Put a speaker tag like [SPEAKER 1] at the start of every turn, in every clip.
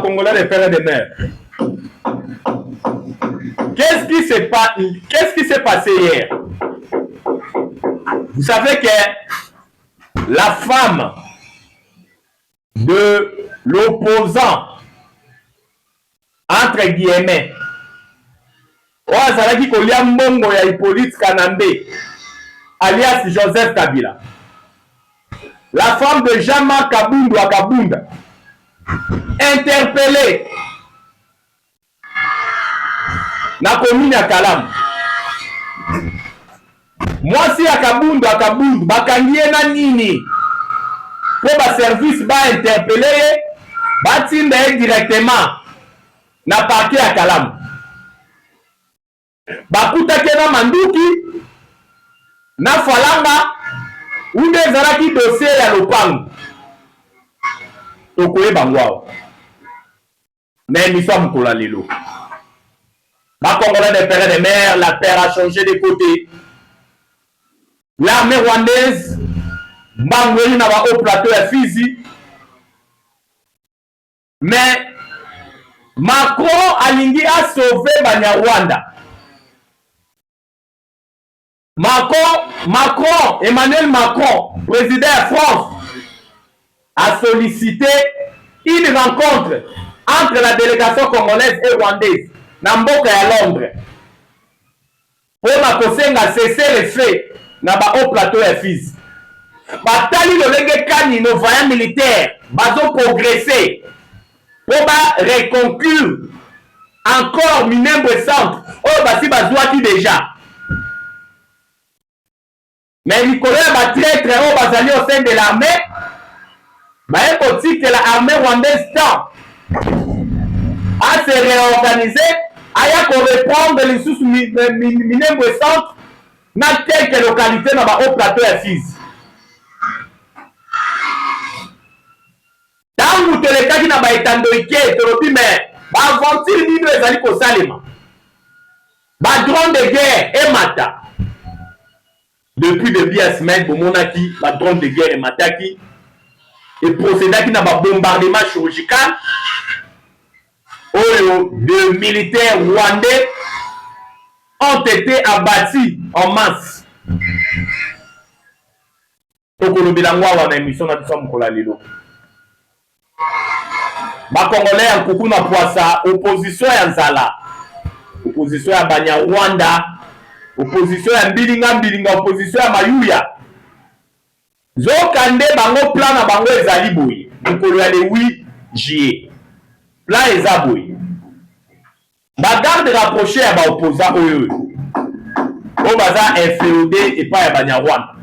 [SPEAKER 1] Congolais des pères et des mères. Qu'est-ce qui s'est passé hier? Vous savez que la femme de l'opposant, entre guillemets, Ozalaki kolia mbongo ya Hippolyte Kanambe, alias Joseph Kabila. La femme de Jean-Marc Kabundu à Kabunda, interpellée na commune ya Kalamu. Mwasi ya Kabundu à Kabundu, bakangie na nini? Pour ba service ba interpeller, ba tinde directement na parquet ya Kalamu. Bakutake na manduki na falanga unde ezalaki dossier ya lopango tokoyeba ngwao na émission ya mokolo ya lelo. Congolais des pères et des mères, la paix a changé de côté. L'armée rwandaise bangweli na ba haut plateau ya Fizi, mais Macron alingi a sauvé Banyarwanda. Emmanuel Macron, président de France, a sollicité une rencontre entre la délégation congolaise et rwandaise na mboka ya Londres pour la kosenga cesser les faits na ba haut plateau ya Fizi. Batali lolenge kani no voyant militaire bazo progresser pour ba reconquérir encore Minembwe centre oyo basi bazwaki déjà. Mais Nicolas va très très haut basali au sein de l'armée. Mais il faut que l'armée rwandaise tend à se réorganiser, à reprendre les sous Minembwe centre dans quelques localités dans le haut plateau à Fizi. Dans le cas qui n'a pas été endoïqué, tu mais aventure ni nous ezali ko salema. Ba drone de guerre et mata. Depuis depuis la semaine, Bomonaki, la drone de guerre et mataki, et procédé dans un bombardement chirurgical, où des militaires rwandais ont été abattus en masse. Donc, on a une émission dans le Lilo. Les Congolais ont beaucoup de poisson, opposition à Nzala, opposition à Banyarwanda. Opposition ya mbilinga opposition ya mayuya zokande bango plan na bango ezali boye mokolo ya le 8 juillet plan eza boye bagarde rapproché ya baopposant oyo oyo baza inféodé epai ya Banyarwanda.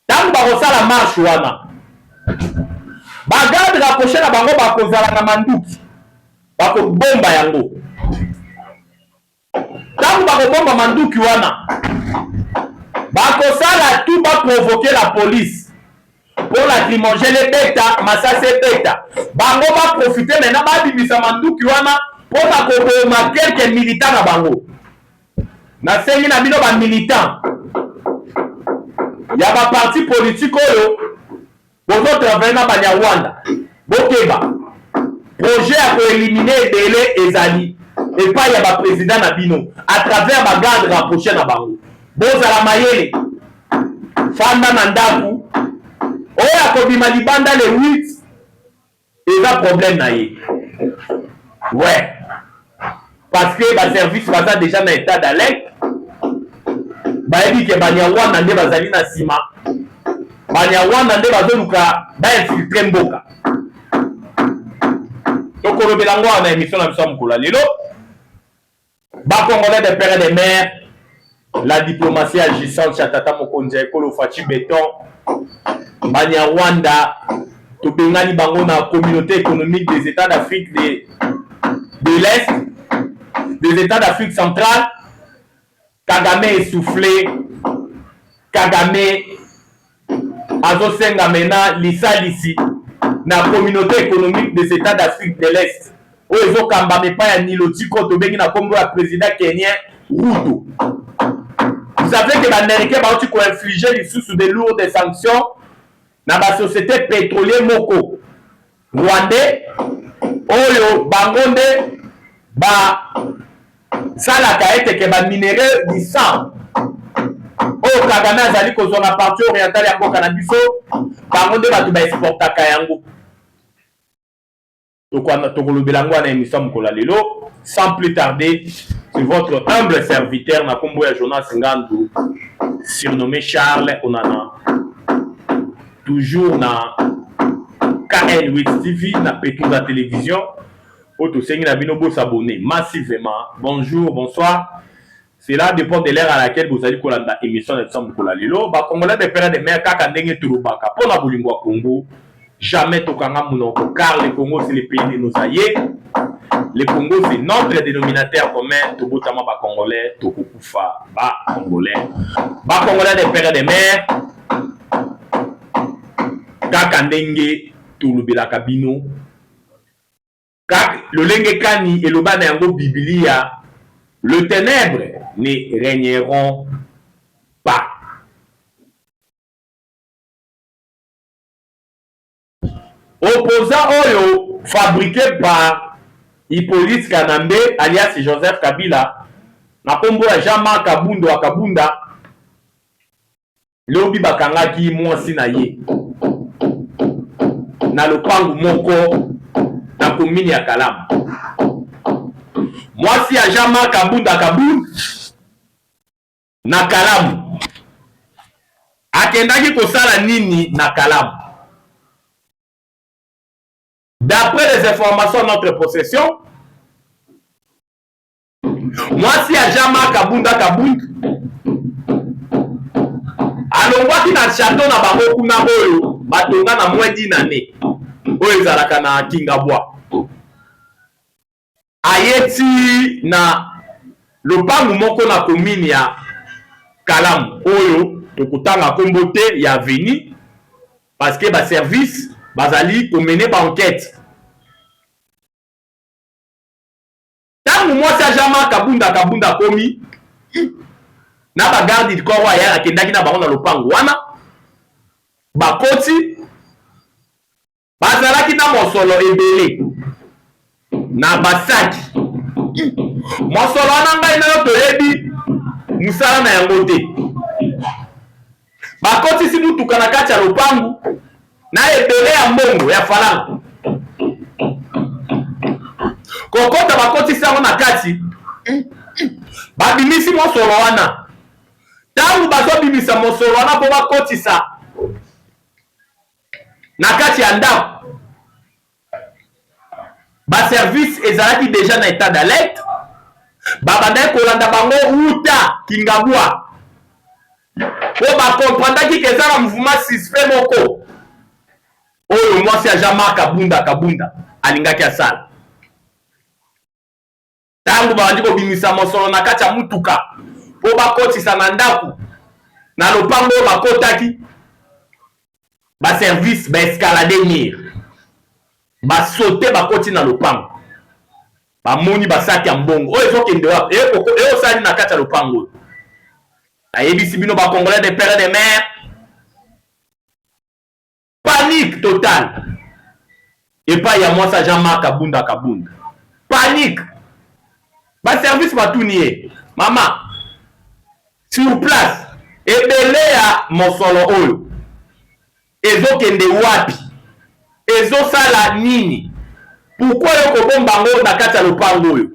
[SPEAKER 1] Ntango bakosala marche wana bagarde rapproché na bango bakozala na manduki bakobomba yango. Tant que bomba manduki wana bakosala tout ba provoquer la police pour lacrymoger les bêta masase bêta bango ba profiter maintenant ba bimisa manduki wana pour bakoboma quelques militants na bango na sengi na bino ba militants ya ba parti politique oyo bozo travailler na Banyarwanda bokeba projet à ko éliminer délai ezali et pas y a un président Nabino à travers ma garde rapprochée na bango bozala mayele fanda nandaku oya kobima libanda le 8 et là problème na ye ouais parce que ba service baza déjà na état d'alerte bayebi ke Banyarwanda nde bazali na sima Banyarwanda nde bazoluka ba infiltrer mboka tokolobela ngo na émission na biso mokolo lelo. Congolais des pères et des mères, la diplomatie agissante Chatata Mokonzi Ekolo Fachi Béton, Banyarwanda, Tobengani Bango na communauté économique des États d'Afrique de l'Est, des États d'Afrique centrale, Kagame essoufflé, Kagame Azosenga mena Lisa Lissi, na communauté économique des États d'Afrique de l'Est. Ozo kamba me pa ya nilotiko to bengi na kombo ya président kenyan Ruto. Vous savez que les Américains ont infligé les sous des lourdes sanctions dans la société pétrolière Moko. rwandais oyo bango nde basalaka ete ke baminere du sang oyo Kagame azali kozwa na partie orientale ya mboka na biso, bango nde bato baexportaka yango. tokolobela yango wana émission mokolo lelo. Sans plus tarder, c'est votre humble serviteur na kombo ya Jonas Ngandu, surnommé Charles Onana, toujours na KN8 TV na Petouza Télévision. Auto sengi na bino bo s'abonner massivement. Bonjour, bonsoir. Cela dépend de l'heure à laquelle vous allez kolanda émission de Sam Kolalilo. Ba Congolais de père de mère kaka ndenge turubaka pona bolingo Congo. Jamais tokanga monoko car le Congo c'est le pays de nos aïeux. Le Congo c'est notre dénominateur commun. Tobotama ba Congolais, tokokufa ba Congolais. Ba Congolais de père de mère kaka ndenge turubela kabino. Kak lolenge kani eloba na yango Biblia. Le ténèbre ne régneront pas. Opposant oyo fabriqué par Hippolyte Kanambe alias Joseph Kabila na kombo ya Jean-Marc Kabunda wa Kabunda lobi bakangaki mwasi na ye na lopangu moko na komini ya Kalamu. Mwasi ya Jean-Marc Kabunda Kabunda na Kalamu akendaki kosala nini na Kalamu? D'après les informations de notre possession, mwasi ya Jean-Marc Kabunda Kabunda alongwaki na château na bango kuna oyo batonga na mwedi na ne oyo ezalaka na Kingabwa. Ayeti na lopangu moko na komini ya Kalamu oyo tokutanga kombo te ya veni parce que ba service bazali komene ba enquête. Tangu mwasi ya Jean-Marc Kabunda Kabunda komi na ba garde du corps ya akendaki na bango na lopangu wana bakoti bazalaki na mosolo ebele na basaki mosolo wana ngai nayo toyebi musala na yango te. Bakotisi mutuka na kati ya lopangu na ebele ya mbongo ya falanga kokota bakotisi yango na kati babimisi mosolo wana. Tangu bazobimisa mosolo wana po bakotisa na kati ya ndako ba service ezalaki déjà na état d'alerte babandaki kolanda bango uta Kingabwa po bakomprendaki ke eza na mouvement suspect moko oyo mwasi ya Jean-Marc Kabunda Kabunda alingaki asala. Tangu babandi kobimisa mosolo na kati ya mutuka po bakotisa na ndako na lopango oyo bakotaki ba service baescalade mire basote bakoti na lopango bamoni basaki ya mbongo oyo ezokende wapi eyosali na kati ya lopango oyo. Ayebisi bino ba Congolais de père de mère, panique totale epai ya mwasi Jean-Marc Kabunda Kabunda. Panique ba service batuni ye mama sur place ebele ya mosolo oyo ezokende wapi, ezosala nini, pourquoi yo kobomba ngo na kati ya lopango oyo?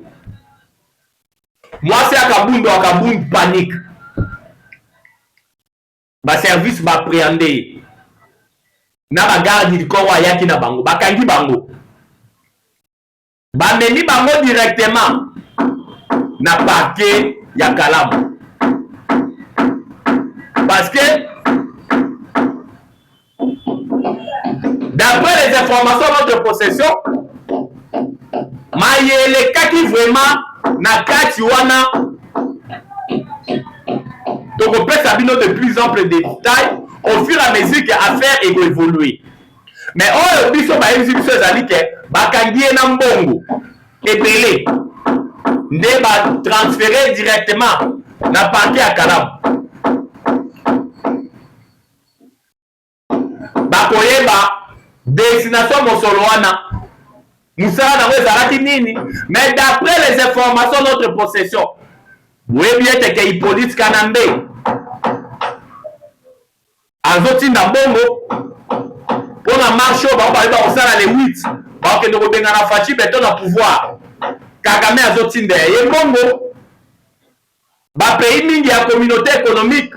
[SPEAKER 1] Mwasi ya Kabunda wa Kabunda panique. Ba service ba appréhender na ba garde du corps ayaki na bango bakangi bango bameni bango directement na parquet ya Kalamu parce que d'après les informations de notre possession mayele kaki vraiment na kati wana tokopesa bino de plus ample détails au fur et à mesure que affaire évolue. Mais oyo biso bayebisi biso ezali ke bakangi ye na mbongo ebele nde batransféré directement na parquet ya Kalamu. Bakoyeba destination Mosoloana. Moussala n'a pas nini. Mais d'après les informations de notre possession, oui bien que Hippolyte Kanambe Azoti Ndambongo pour la marche on va les 8 parce que nous avons Fachi beton à pouvoir Kagame Azoti Ndeye Mbongo ba pays mingi ya communauté économique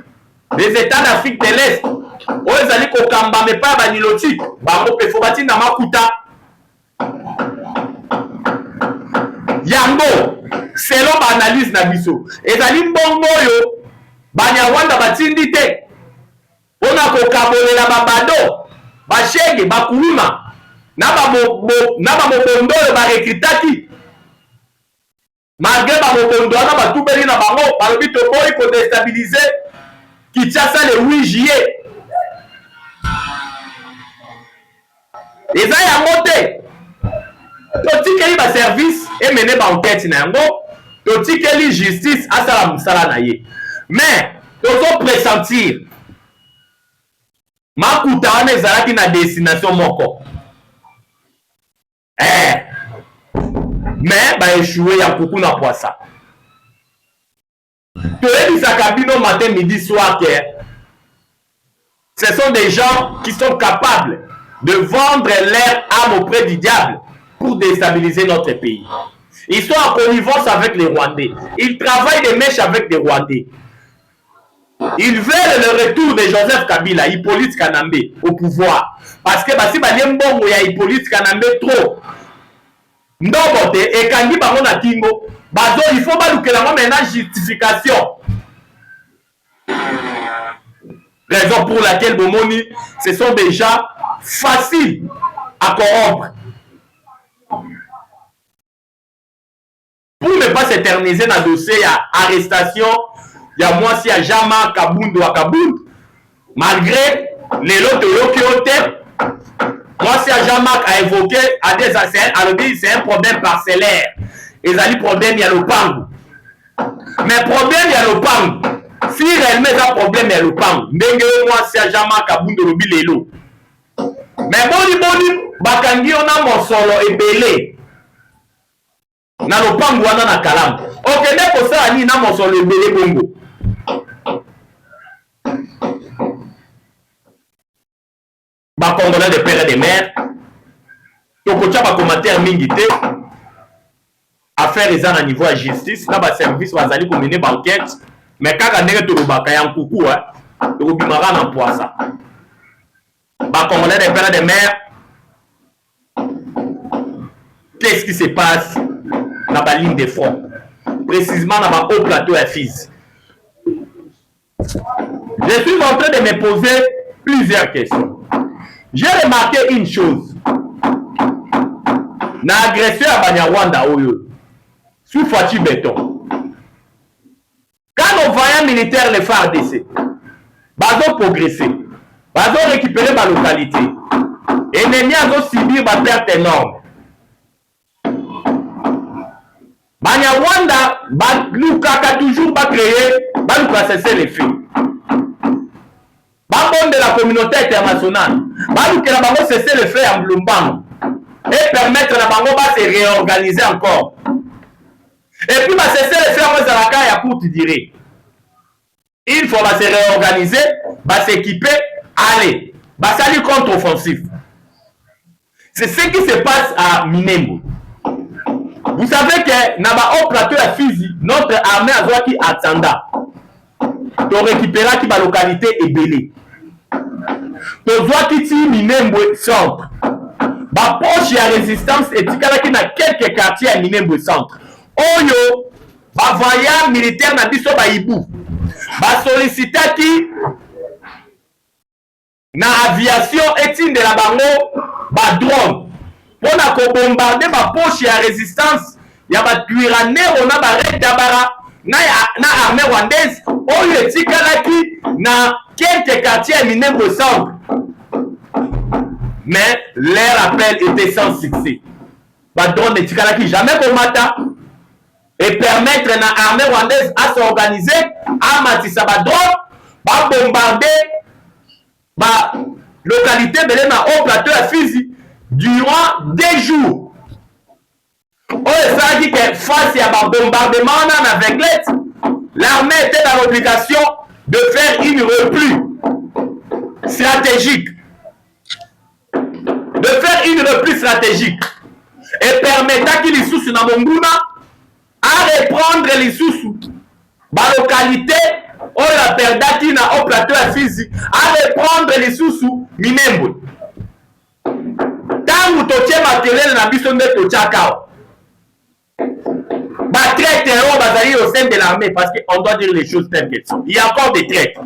[SPEAKER 1] des États d'Afrique de l'Est oyo ezali kokamba mepa banilotique bango pe fo batinda makuta yango selon ba analyse na biso ezali mbongo oyo Banyarwanda batindi te ona kokabolela babado bashege bakuluma na bamobondo oyo barekritaki malgré bamobondo wana batubeli na bango balobi toboyi kodestabilize Kinshasa le 8 juillet eza yango te totikeli baservice emene baenquête na yango totikeli justice asala mosala na ye mais tozo pressentir makuta wana ezalaki na destination moko mais baéchoué ya kuku na poisa toyebisaka bino matin midi soir que ce sont des gens qui sont capables de vendre leur âme auprès du diable pour déstabiliser notre pays. Ils sont en connivence avec les Rwandais. Ils travaillent des mèches avec des Rwandais. Ils veulent le retour de Joseph Kabila, Hippolyte Kanambe, au pouvoir. Parce que si il y a Hippolyte Kanambe trop, ndobote et kangi bango na kingo, bazo il faut baluke la maintenant justification. Raison pour laquelle Bomoni, ce sont des gens faciles à corrompre. Pour ne pas s'éterniser dans le dossier, il y a arrestation, il y a moi si à Jama Kabundu à Kabundu, malgré les lots de Yokiote, moi si à Jama a évoqué à des c'est un problème parcellaire. Et ça dit problème il y a le pangu. Mais problème il y a le pangu. Si réellement il y a un problème il y a le pangu. Moi si à Jama Kabundu le bilelo. Mais boni bakangi on a mon solo et belé. Na lopango wana na kalamu okende kosala nini na mosolo ebele bongo bakongolais de père et de mère tokotia bacommentaire mingi te affaire eza na niveau ya justice na baservice bazali komene banquête mais kaka ndenge tolobaka ya nkuku tokobimaka na poisa bakongolais de père et de mère. Qu'est-ce qui se passe dans la ligne de front, précisément dans le haut plateau à Fizi? Je suis en train de me poser plusieurs questions. J'ai remarqué une chose. L'agression à Banyarwanda, sous Fachi Béton. Quand nos voyants militaires, les FARDC, ils ont progressé, ils ont récupéré ma localité, et les miens ont subi ma perte énorme. Banyarwanda balukaka toujours créer, baluka cesser les faits. Babon de la communauté internationale, baluka la bango cesser les faits en Blumbango et permettre la bango de se réorganiser encore. Et puis cesser les faits en Zalaka ya courte durée. Il faut se réorganiser, s'équiper, aller, salir contre-offensif. C'est ce qui se passe à Minembwe. Vous savez que dans le plateau à Fizi, notre armée a droit qui attenda. Pour récupérer la localité est belée. Pour voir qui tire Minembwe centre. La poche de résistance est qui dans quelques quartiers à Minembwe centre. Oyo, ba voyant militaire na biso ba ibu. Ba sollicité qui na aviation etine de la bango ba drone. Pour bombarder ma poche à résistance, il y a des cuiranais, on a des raids d'abara, na armée rwandaise, on y est tikalaki, na quelques quartiers Minembwe centre. Mais leur appel était sans succès. Ba drone de tikalaki jamais combattant et permettre na armée rwandaise à s'organiser, à matissa ba drone, ba bombarder, ba localité belena au plateau à Fizi durant 2 jours. Oh, ça dit que face à un bombardement avec l'aide, l'armée était dans l'obligation de faire une repli stratégique. Et permettant qu'il y sous na Monguna à reprendre les sous la localité où la perdaki na au plateau à Fizi à reprendre les sous Minembwe. Tant que tu as makelele na biso nde tochakao. Ba traître bazali au sein de l'armée parce qu'on doit dire les choses telles qu'elles sont. Il y a encore des traîtres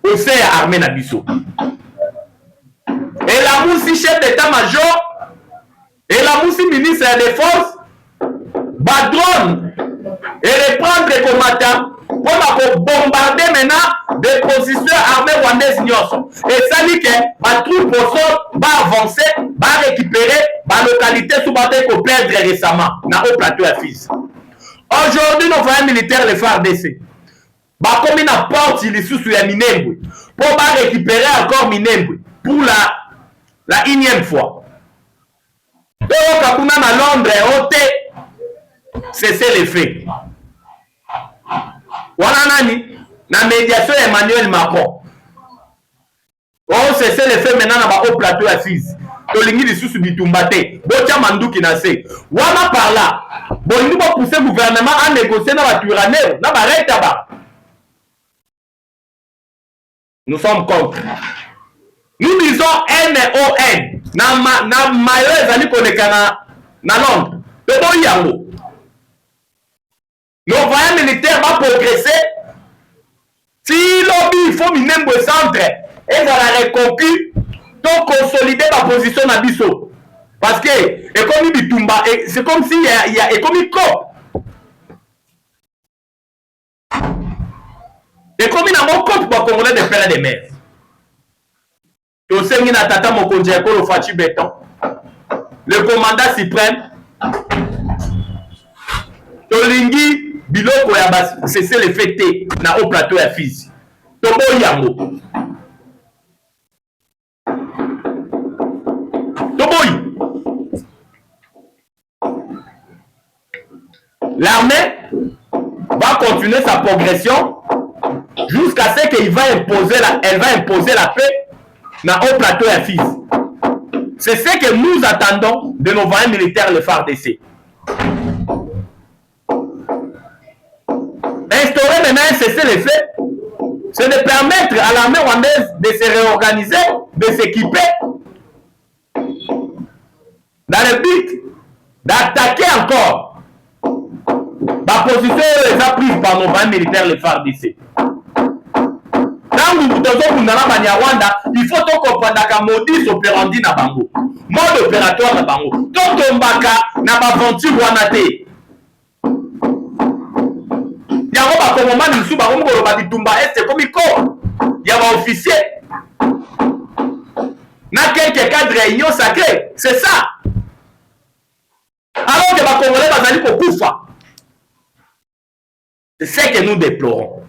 [SPEAKER 1] au sein de l'armée na biso. Et la moussi chef d'état-major et la moussi ministre de la défense va drone et reprendre les combattants pour bombarder maintenant des positions armées rwandaises. Et ça dit que ma troupe au sol va avancer, va récupérer la localité sous bataille qu'on perdre récemment dans le plateau à Fizi. Aujourd'hui, nos voyants militaires, les FARDC, comme ils apportent les sous la Minembwe pour récupérer encore Minembwe pour la 1e fois. Donc, quand on a à Londres, c'est les faits. Voilà nani na médiation Emmanuel Macron. On cesse les faits maintenant na au plateau à Fizi. Tolingi lisusu bitumbate. Botia manduki na se. Wana par là. Bolingi ba pousser gouvernement à négocier na ba turanero, na ba retaba. Nous sommes contre. Nous disons NON. Na mayo ezali koneka na Londres. Tobo yango. Nos voyants militaires vont progresser. Si lobby, il faut Minembwe centre et dans la reconquête, donc consolider la position d'Abisso. Parce que, et comme il Bitumba, c'est comme s'il y a et comme il cop. Et comme il a mon cop pour Congolais de père et de mère. Tu sais, il y a Tata Mokonjeko, le Fachi Béton, le commandant suprême, Tolingi. Biloko ya bas c'est le fêté na au plateau ya Fizi. Tobo yango. Toboy. L'armée va continuer sa progression jusqu'à ce qu'elle va imposer la paix na au plateau ya Fizi. C'est ce que nous attendons de nos voyants militaires le FARDC. Instaurer maintenant un cessez-le-feu, c'est de permettre à l'armée rwandaise de se réorganiser, de s'équiper, dans le but d'attaquer encore la position les a prise par nos voyants militaires, les FARDC. Quand nous devons Rwanda, il faut comprendre que modus operandi na bango, mode opératoire na bango, tout tombaka na baventure wanate. Il y a un moment où il y a un officier. Il y a quelques cas de réunion sacrée. C'est ça. Alors que les Congolais vont aller au. C'est ce que nous déplorons.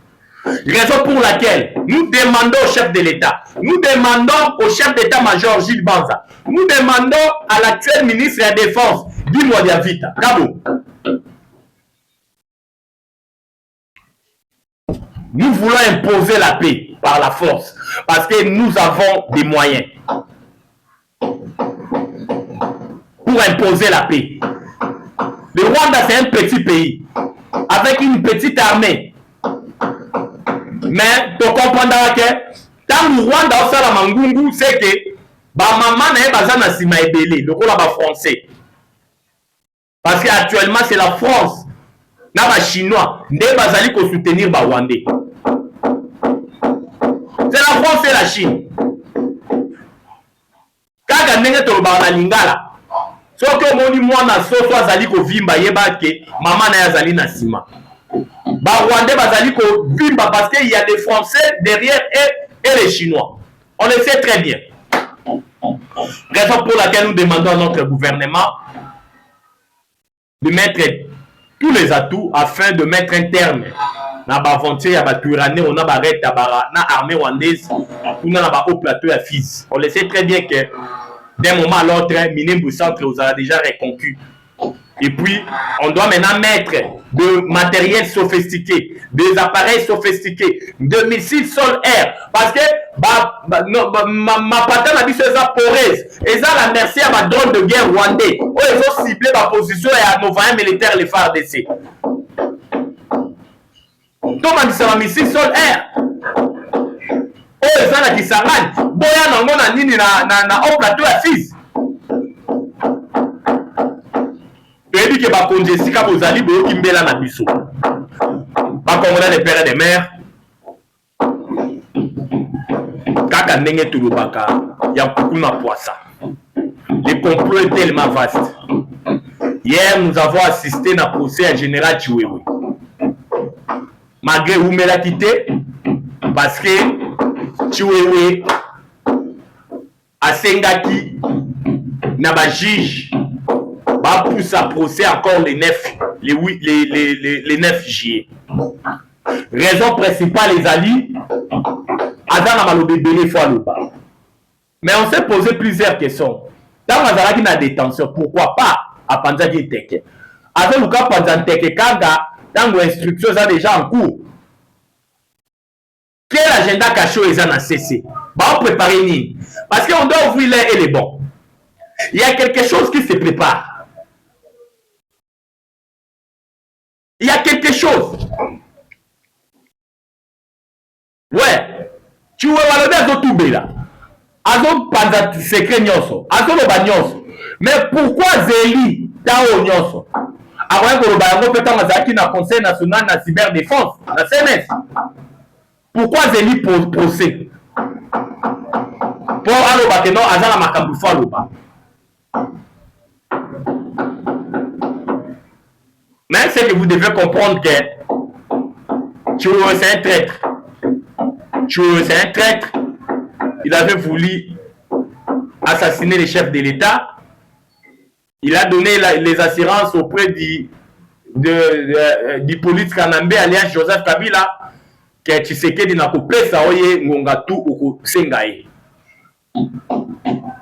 [SPEAKER 1] Raison pour laquelle nous demandons au chef de l'État, nous demandons au chef d'état-major Gilles Banza, nous demandons à l'actuel ministre de la Défense, Guy Mwadiavita, Gabo. Nous voulons imposer la paix par la force parce que nous avons des moyens pour imposer la paix. Le Rwanda, c'est un petit pays avec une petite armée. Mais tu comprendras que tant que le Rwanda a la mangungu, c'est que maman n'est pas en asima ebele, le rôle est français. Parce qu'actuellement, c'est la France, les Chinois, qui vont soutenir les Rwandais. C'est la France et la Chine. Quand ndenge tolobaka na lingala, soki omoni mwana soso azali kovimba yeba ke mama na azali na sima. Ba Rwandais bazali kovimba parce qu'il y a des Français derrière et les Chinois. On le sait très bien. Raison pour laquelle nous demandons à notre gouvernement de mettre tous les atouts afin de mettre un terme na baventure ya baturanais on a barrette na armée rwandaise kuna na ba haut plateau ya Fizi. On le sait très bien que d'un moment à l'autre Minembwe Centre vous a déjà reconquis. Et puis, on doit maintenant mettre de matériel sophistiqué, des appareils sophistiqués, de missiles sol-air. Parce que ma patane a dit c'est ça porèse. Et ça, la merci à ma drone de guerre rwandais. Où ils ont ciblé ma position et à nos voyants militaires, les FARDC. Donc, on dit c'est un missile sol-air. Oh, ils ont la Kisangani. Boya nango na nini na haut plateau à Fizi. Toyebi ke bakonzi esika bozali boyoki mbela na biso bakongona les pères et des mères kaka ndenge tulobaka ya kukuna poisa. Le complot est tellement vaste. Hier nous avons assisté na procès à général Chiwewe malgré Oumela quitté parce que Chiwewe asengaki na ba juge pousse à procès encore les 9 juillet. Raison principale, les alliés, Adana Malobé Belé Foualouba. Mais on s'est posé plusieurs questions. Dans Mazaraki na détention, pourquoi pas à Panzaki Teke? Avec le cas Panzanteke Kanga, dans l'instruction, ça déjà en cours. Quel agenda caché ils ont cessé? On prépare une. Parce qu'on doit ouvrir l'air et les bons. Il y a quelque chose qui se prépare. Il y a quelque chose. Ouais. Tu vois, Azo Toubela. Azo Panza secret Nyoso. Azo Loba Nyoso. Mais pourquoi Zéli Tao Nyoso? Avant que Loba peut être dans le Conseil national de la cyberdéfense, la CNS. Pourquoi Zéli procès? Pour Aloba Keno, Azana Makamboufa Loba. Mais c'est que vous devez comprendre que Chiwewe c'est un traître. Chiwewe c'est un traître. Il avait voulu assassiner les chefs de l'État. Il a donné les assurances auprès du police Kanambe alias Joseph Kabila que Tshisekedi n'a pas pu saoyer Ngongatu ou Sengaye.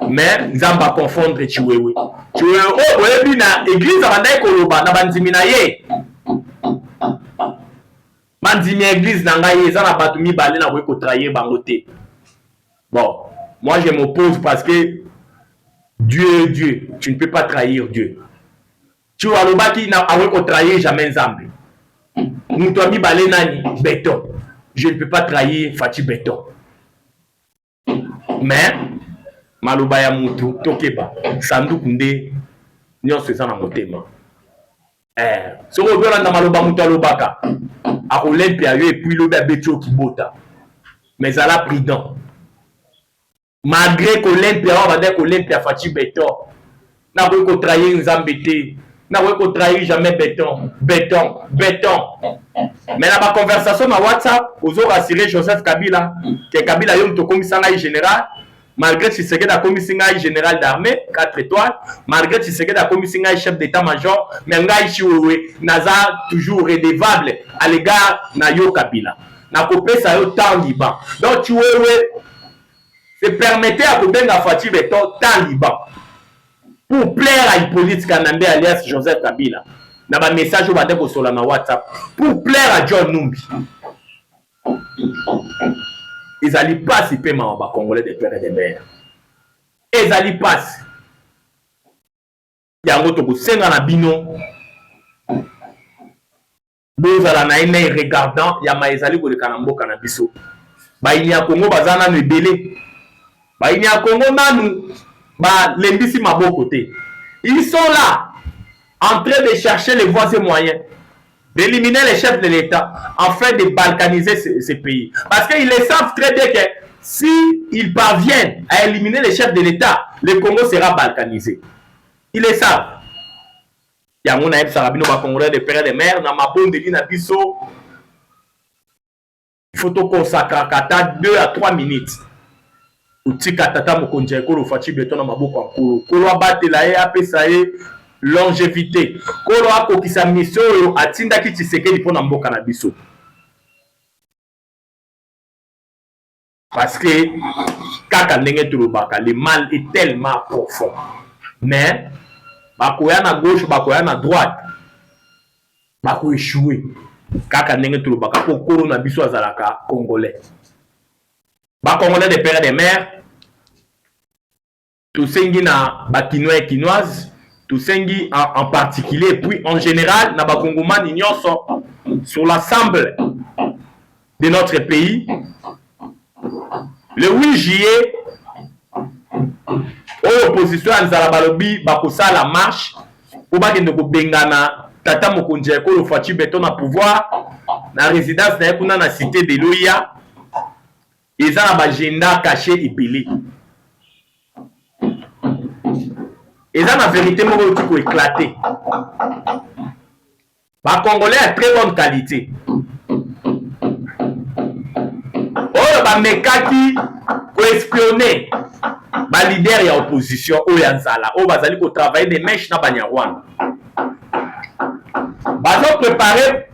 [SPEAKER 1] Mais Nzamba confondre Chiwewe. Chiwewe oh oyebi na église abandai koloba na bandimi na ye. Bandimi église na ngai eza na batu mibale na ko trahir bango te. Bon, moi je m'oppose parce que Dieu est Dieu, tu ne peux pas trahir Dieu. Tu vois loba ki na ko trahir jamais Nzambe. Mutu mibale nani béton. Je ne peux pas trahir Fati Béton. Mais maloba ya mutu tokeba sanduku nde nyonso eza na motema soko okolanda maloba mutu alobaka akolempia yo epuis lobi abeti yo kibota mais ala prudent malgré kolempia oyo banda kolempia Faci Béton nakoki kotrahir Nzambe te nakoki kotrahir jamais Béton mais na baconversation na WhatsApp ozorassurer Joseph Kabila ke Kabila yo mutu okomisa ngai général. Malgré Tshisekedi a commis un général d'armée, 4 étoiles, malgré Tshisekedi a commis un chef d'état-major, mais Ngai Chiwewe naza toujours redevable à l'égard na yo Kabila. Na kopé ça yo temps Liban. Donc Chiwewe se permettait à Kobenga Faci Béton temps Liban. Pour plaire à Hippolyte Kanambe alias Joseph Kabila. Na ba message au badeko sur la WhatsApp. Pour plaire à John Numbi. Ils allaient pas si paiement en Congolais des pères et des mères. Ils allaient pas. Il y a un autre qui s'est dans la bino. Nous allons aller regardant. Il y a maïzali pour le Kanambo Kanabiso. Il y a Congo bazana ne délai. Il y a Congo nanu. L'embisi mabo côté. Ils sont là en train de chercher les voies et moyens d'éliminer les chefs de l'État afin de balkaniser ces pays. Parce qu'ils le savent très bien que s'ils parviennent à éliminer les chefs de l'État, le Congo sera balkanisé. Ils le savent. Il y a mon aïe Sarabino Congolais de père et de mère, dans ma bonne de l'Inabiso. Il faut consacrer 2 à 3 minutes. Utika tata mokonja ekolo Faci Béton na maboko akolo. Kolo abate la ye apesa ye longévité. Kolo akokisa mission oyo atindaki Tshisekedi mpona mboka na biso. Parce que kaka ndenge tulobaka, le mal est tellement profond. Mais bakoya na gauche, bakoya na droite, bako échouer. Kaka ndenge tulobaka po kolo na biso azalaka congolais. Ba congolais des pères et des mères, tout sengi na ba kinois et kinoises, tout sengi en particulier, et puis en général na ba kongomani nyonso sur l'ensemble de notre pays. Le 8 juillet, l'opposition à Nzalabalobi bakosa la marche pour bakende ko bengana tata mokonzi ya ekolo Faci Beton na pouvoir na résidence na kuna na cité de Loya. Ils ont un agenda caché et belé. Ils ont la vérité qui éclater. Les Congolais à très bonne qualité. Oh, les mekaki qui espionner les leaders et l'opposition, oh, Yanzala, oh, bazali ko travailler des mèches na Banyarwanda. Bazo préparer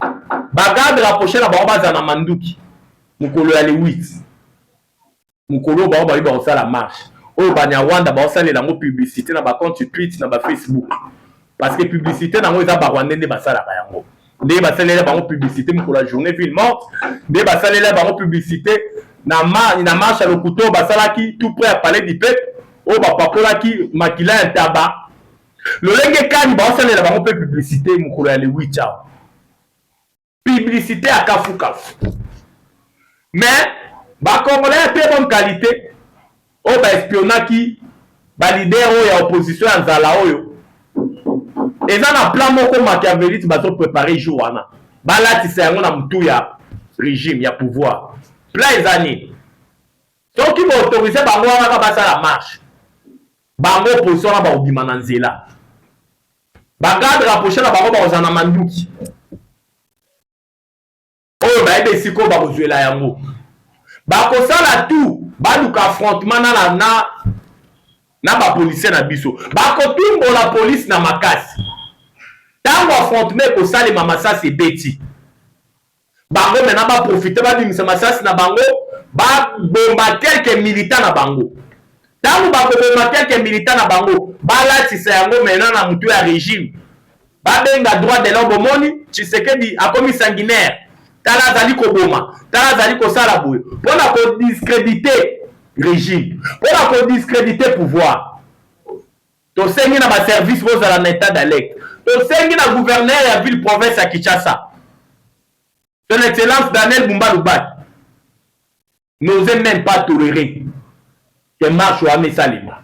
[SPEAKER 1] bagarde la prochaine à Barobaza na Manduki. Mukolo ya le 8. Mukolo ba ba la marche. Oh, Banyarwanda ba osala la publicité na ba compte Twitter na ba Facebook. Parce que publicité na ngo eza ba Rwanda nde basala ba yango. Nde basalela ba publicité mukolo la journée ville morte. Nde basalela ba publicité na marche à le couteau basalaki tout près à palais du peuple. Oh, ba pakolaki makila ya tabac. Le lenge kani ba osalela ba publicité mukolo ya le 8 chao. Publicité à kafu kafu. Mais ba congolais très bonne qualité. Oh, ba espionnaki ba leader oyo ya opposition ya Nzala oyo. Eza na plan moko machiavéliste bazo préparer jour wana. Balatisa yango na mutu ya régime ya pouvoir. Plan ezani. Soki ba autoriser bango wana basa la marche. Bango opposition na ba obima na nzela. Ba garde rapprocher na bango ba ozana manduki. Oyo ba ebe siko ba kozwela yango. Bakosala tout baluka affrontement na ba policier na biso bakotumbo la police na makasi tango affrontement ko sale mama sasi beti bango mena ba profiter ba bimisa masasi na bango ba bomba quelques militants na bango tango ba bomba quelques militants na bango balatisa yango mena na mutu ya régime ba benga droit de l'homme moni Tshisekedi akomi sanguinaire tala zali ko boma tala zali ko sala boye pona ko discréditer régime pona ko discréditer pouvoir to sengi na ba service vos à l'état d'alerte to sengi na gouverneur ya ville province à Kinshasa son excellence Daniel Bumba Lubat n'osait même pas tolérer que marche ou Amé Salima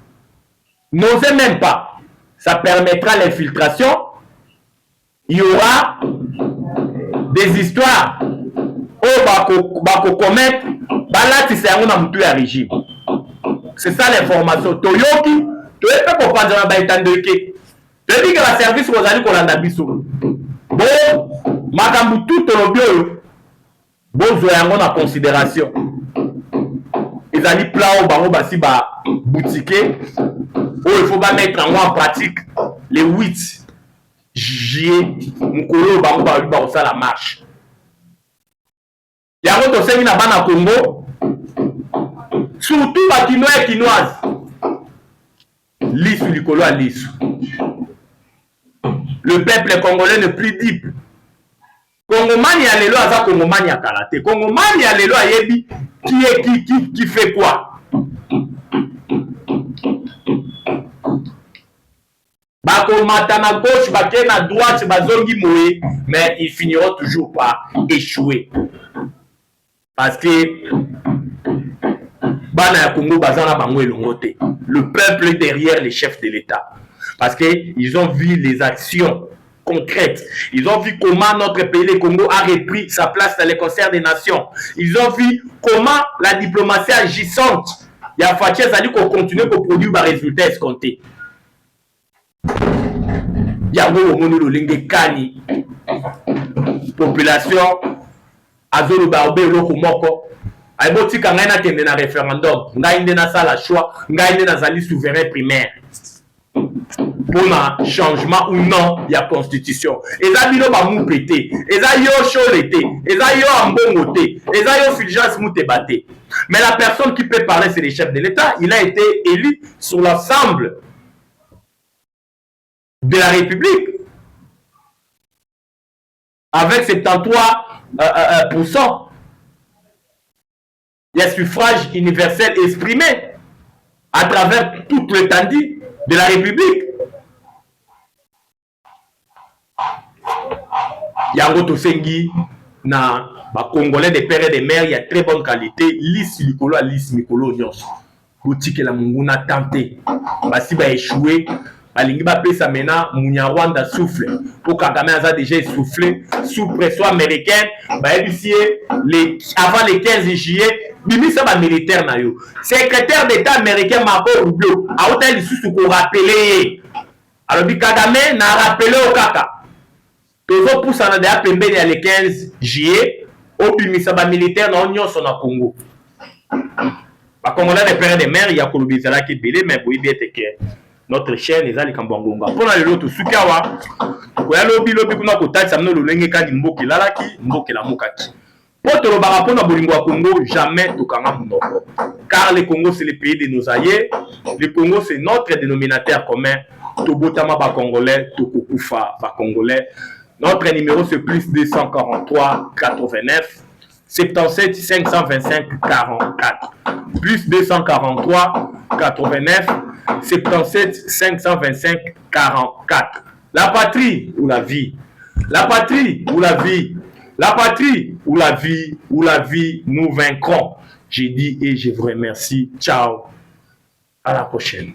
[SPEAKER 1] n'osait même pas. Ça permettra l'infiltration. Il y aura des histoires où bako commettre balati c'est un mutu ya régime. C'est ça l'information. Toyoki, tu es pas comprendre na ba etandeke. Tu dis que la service rozali kolanda biso. Bon, makambu tout tolobio bozo yango na considération. Ils allaient plan au bango basi ba boutique où il faut pas mettre en pratique les 8 juillet mukolo bango ba ça la marche. Yango to sengi na bana Congo surtout ba kinois et kinoises lisu likolo a lisu. Le peuple congolais ne plus libre. Congomani ya lelo aza Congomani ya karaté. Congomani ya lelo ayebi qui fait quoi. Bako matana gauche, bake na droite, bazongi moé, mais ils finiront toujours par échouer. Parce que bana ya Congo bazana bango elongote. Le peuple est derrière les chefs de l'État. Parce qu'ils ont vu les actions concrètes. Ils ont vu comment notre pays, le Congo, a repris sa place dans les concerts des nations. Ils ont vu comment la diplomatie agissante, il y a Faci Azali qu'on continue à produire des résultats escomptés. Il y a un kani population azolo baobe loko moko aiboti kanga na kende na référendum ngai nde na sala choix ngai nde nazali souverain primaire. pour un changement ou non il y a constitution. Et ça bino ba mou pété, et ça yo cholete, et ça yo ambongote, et ça yo Fulgence Moutebate. Mais la personne qui peut parler c'est le chef de l'État. Il a été élu sur l'ensemble de la République avec 73%. Il y a suffrage universel exprimé à travers toute l'étendue de la République. Yango Tosengi, na ba Congolais des pères et des mères, il y a très bonne qualité. Lisse Likolo, lisse Mikolo, nyos. Boutique la Munguna tenté. Basi ba échoué. Balingi ba pesa mena Munyarwanda souffle. Pour Kagame a déjà soufflé sous pression américaine. Ba avant le 15 juillet. Bimi ça ba militaire na yo. Secrétaire d'État américain Marco Rubio a hôtel sous ko rappeler. Alors bi Kagame n'a rappelé au kaka. Toujours pour ça na pembe le 15 juillet au bimi ça ba militaire na onyo so na Congo. Ba Congolais des pères des mères il y a kolobizala qui belé mais boyi bien te que notre chaîne les ali kambongonga. Pour na lelo to sukawa ko ya lobi kuna ko tatsa mno lolenge kandi mboki lalaki mboki la mokaki. Pour le barapon à Bolingo Congo, jamais Tokanga Mounoko. Car le Congo, c'est le pays de nos aïeux. Le Congo, c'est notre dénominateur commun. Tobotama ba Congolais, Tokokufa ba Congolais. Notre numéro, c'est plus 243 89 77 525 44. Plus 243 89 77 525 44. La patrie ou la vie. La patrie ou la vie. La patrie ou la vie, nous vaincrons. J'ai dit et je vous remercie. Ciao. À la prochaine.